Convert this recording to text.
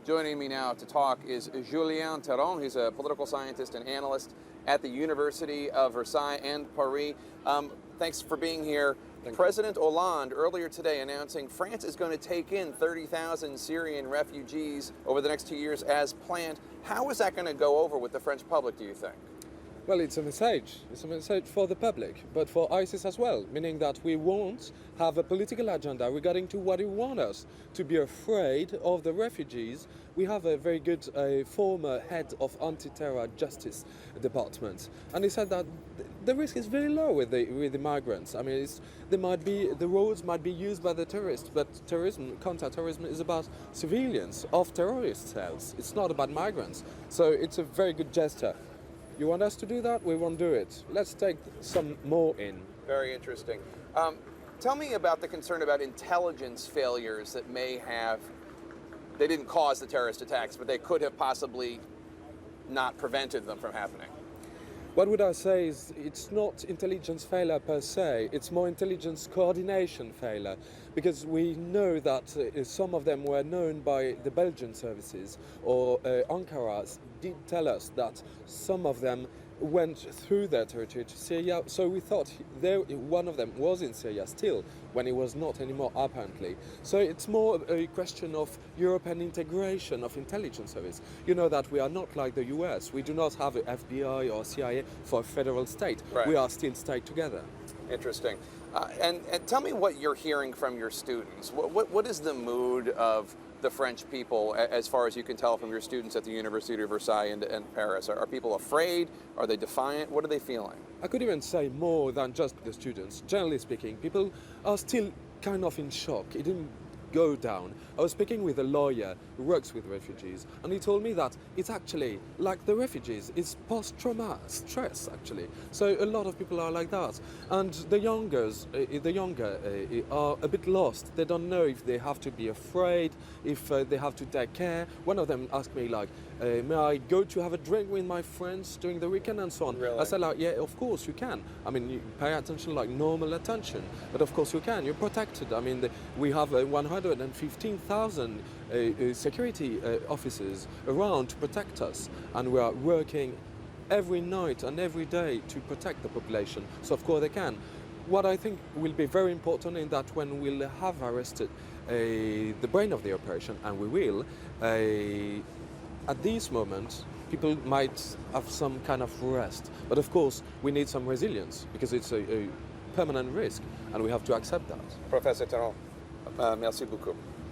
Joining me now to talk is Julien Théron. He's a political scientist and analyst at the University of Versailles and Paris. Thanks for being here. President Hollande earlier today announcing France is going to take in 30,000 Syrian refugees over the next 2 years as planned. How is that going to go over with the French public, do you think? Well, it's a message. It's a message for the public, but for ISIS as well, meaning that we won't have a political agenda regarding to what you want us to be afraid of the refugees. We have a very good former head of anti-terror justice department, and he said that the risk is very low with the migrants. I mean, the roads might be used by the terrorists, but counter-terrorism is about civilians of terrorist cells. It's not about migrants. So it's a very good gesture. You want us to do that? We won't do it. Let's take some more in. Very interesting. Tell me about the concern about intelligence failures that they didn't cause the terrorist attacks, but they could have possibly not prevented them from happening. What would I say is it's not intelligence failure per se, it's more intelligence coordination failure, because we know that some of them were known by the Belgian services, or Ankara did tell us that some of them went through their territory to Syria, so we thought one of them was in Syria still, when it was not anymore apparently. So it's more a question of European integration of intelligence service. You know that we are not like the US. We do not have a FBI or CIA for a federal state. Right. We are still stayed together. Interesting. And tell me what you're hearing from your students. What is the mood of the French people, as far as you can tell from your students at the University of Versailles and Paris? Are people afraid? Are they defiant? What are they feeling? I could even say more than just the students. Generally speaking, people are still kind of in shock. It didn't go down. I was speaking with a lawyer who works with refugees, and he told me that it's actually like the refugees, it's post-trauma stress actually. So a lot of people are like that, and the younger are a bit lost. They don't know if they have to be afraid, if they have to take care. One of them asked me like, may I go to have a drink with my friends during the weekend and so on? Really? I said like, yeah, of course you can. I mean, you pay attention like normal attention, but of course you can. You're protected. I mean, we have 115,000 security officers around to protect us, and we are working every night and every day to protect the population. So of course they can. What I think will be very important is that when we'll have arrested the brain of the operation, and we will, at this moment, people might have some kind of rest. But of course, we need some resilience, because it's a permanent risk, and we have to accept that. Professor Théron, merci beaucoup.